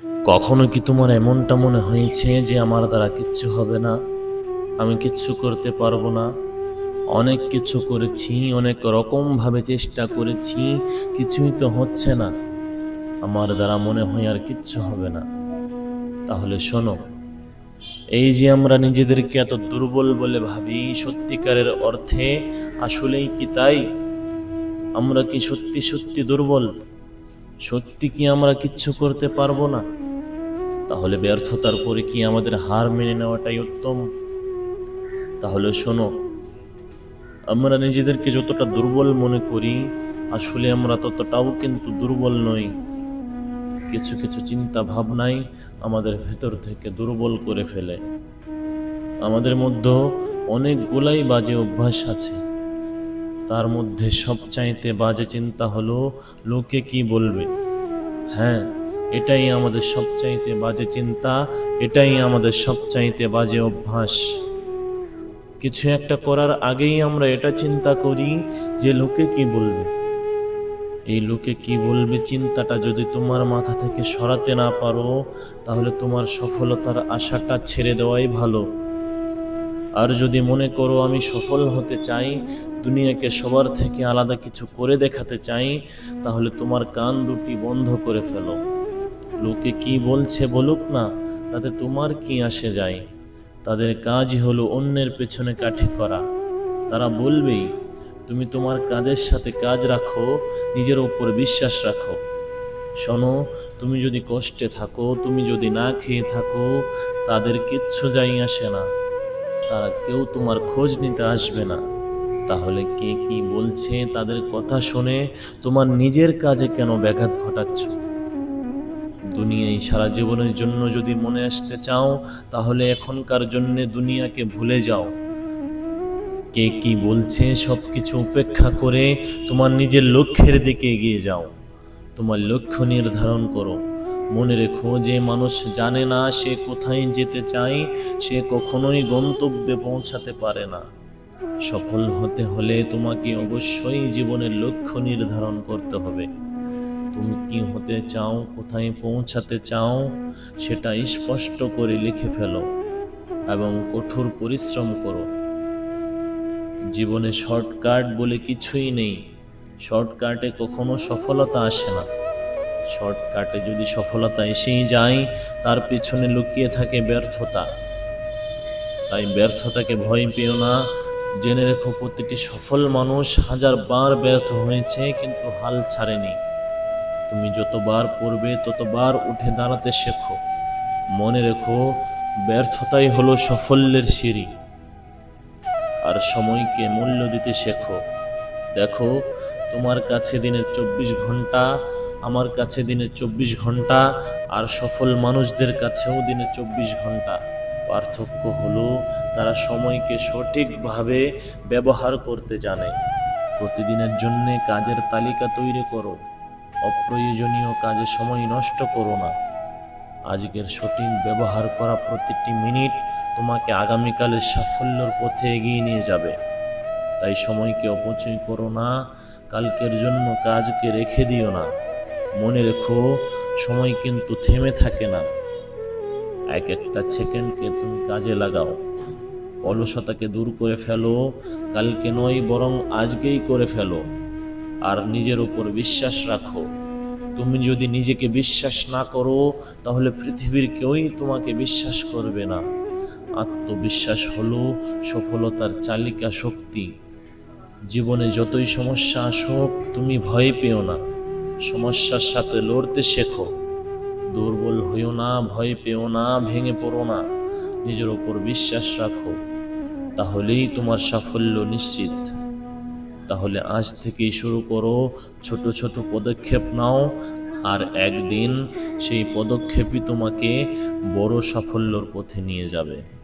কখনো কি তোমার এমনটা মনে হয়েছে যে আমার দ্বারা কিচ্ছু হবে না, আমি কিচ্ছু করতে পারবো না? অনেক কিছু করেছি, অনেক রকম ভাবে চেষ্টা করেছি, কিছুই তো হচ্ছে না। আমার দ্বারা মনে হয় আর কিচ্ছু হবে না। তাহলে শোনো, এই যে আমরা নিজেদেরকে এত দুর্বল বলে ভাবি, সত্যিকারের অর্থে আসলেই কি তাই? আমরা কি সত্যি সত্যি দুর্বল? সত্যি কি আমরা কিচ্ছু করতে পারবো না? তাহলে ব্যর্থতার পরে কি আমাদের হার মেনে নেওয়াটাই উত্তম? তাহলে শোনো, আমরা নিজেদেরকে যতটা দুর্বল মনে করি, আসলে আমরা ততটাও কিন্তু দুর্বল নই। কিছু কিছু চিন্তা ভাবনাই আমাদের ভেতর থেকে দুর্বল করে ফেলে। আমাদের মধ্যে অনেকগুলাই বাজে অভ্যাস আছে। তার মধ্যে সবচাইতে বাজে চিন্তা হলো লোকে কি বলবে। হ্যাঁ, এটাই আমাদের সবচাইতে বাজে চিন্তা, এটাই আমাদের সবচাইতে বাজে অভ্যাস। কিছু একটা করার আগেই আমরা এটা চিন্তা করি যে লোকে কি বলবে। এই লোকে কি বলবে চিন্তাটা যদি তোমার মাথা থেকে সরাতে না পারো, তাহলে তোমার সফলতার আশাটা ছেড়ে দেওয়াই ভালো। আর যদি মনে করো আমি সফল হতে চাই, দুনিয়াকে সবার থেকে আলাদা কিছু করে দেখাতে চাই, তাহলে তোমার কান দুটি বন্ধ করে ফেলো। লোকে কি বলছে বলুক না, তাতে তোমার কি আসে যায়? তাদের কাজই হলো অন্যের পেছনে কাঠি করা। তারা বলবেই, তুমি তোমার কাজের সাথে কাজ রাখো, নিজের উপর বিশ্বাস রাখো। শোনো, তুমি যদি কষ্টে থাকো, তুমি যদি না খেয়ে থাকো, তাদের কিচ্ছু যাই আসে না। তারা কেউ তোমার খোঁজ নিতে আসবে না। তাহলে কে কি বলছে তাদের কথা শুনে তোমার নিজের কাজে কেন ব্যাঘাত ঘটাচ্ছ? দুনিয়ায় সারা জীবনের জন্য যদি মনে আসতে চাও, তাহলে এখনকার জন্য দুনিয়াকে ভুলে যাও। কে কি বলছে সবকিছু উপেক্ষা করে তোমার নিজের লক্ষ্যের দিকে এগিয়ে যাও। তোমার লক্ষ্য নির্ধারণ করো। মনে রেখো, যে মানুষ জানে না সে কোথায় যেতে চায়, সে কখনোই গন্তব্যে পৌঁছাতে পারে না। সফল হতে হলে তোমাকে অবশ্যই জীবনের লক্ষ্য নির্ধারণ করতে হবে। তুমি কি হতে চাও, কোথায় পৌঁছাতে চাও, সেটা স্পষ্ট করে লিখে ফেলো এবং কঠোর পরিশ্রম করো। জীবনে শর্টকাট বলে কিছুই নেই। শর্টকাটে কখনো সফলতা আসে না। শর্টকাটে যদি সফলতা এসেই যায়, তার পিছনে লুকিয়ে থাকে ব্যর্থতা। তাই ব্যর্থতাকে ভয় পেও না। জেনে রেখো, প্রতিটি সফল মানুষ হাজারবার ব্যর্থ হয়েছে, কিন্তু হাল ছাড়েনি। তুমি যতবার পড়বে ততবার উঠে দাঁড়াতে শেখো। মনে রেখো, ব্যর্থতাই হলো সাফল্যের সিঁড়ি। আর সময়কে মূল্য দিতে শেখো। দেখো, তোমার কাছে দিনের 24 ঘন্টা, আমার কাছে দিনের 24 ঘন্টা, আর সফল মানুষদের কাছেও দিনে 24 ঘন্টা। পার্থক্য হলো তারা সময়কে সঠিকভাবে ব্যবহার করতে জানে। প্রতিদিনের জন্য কাজের তালিকা তৈরি করো। অপ্রয়োজনীয় কাজে সময় নষ্ট করো না। আজকের সঠিক ব্যবহার করা প্রতিটি মিনিট তোমাকে আগামীকালের সাফল্যের পথে এগিয়ে নিয়ে যাবে। তাই সময়কে অপচয় করো না, কালকের জন্য কাজকে রেখে দিও না। মনে রেখো, সময় কিন্তু থেমে থাকে না। এক একটা সেকেন্ডকে তুমি কাজে লাগাও। অলসতাকে দূর করে ফেলো। কালকে নয়, বরং আজকেই করে ফেলো। আর নিজের উপর বিশ্বাস রাখো। তুমি যদি নিজেকে বিশ্বাস না করো, তাহলে পৃথিবীর কেউই তোমাকে বিশ্বাস করবে না। আত্মবিশ্বাস হলো সফলতার চালিকা শক্তি। জীবনে যতই সমস্যা আসুক, তুমি ভয় পেও না। সমস্যার সাথে লড়তে শেখো। দুর্বল হইও না, ভয় পেও না, ভেঙে পড়ো না। নিজের উপর বিশ্বাস রাখো। তাহলেই তোমার সাফল্য নিশ্চিত। তাহলে আজ থেকেই শুরু করো, ছোট ছোট পদক্ষেপ নাও। আর একদিন সেই পদক্ষেপই তোমাকে বড় সাফল্যর পথে নিয়ে যাবে।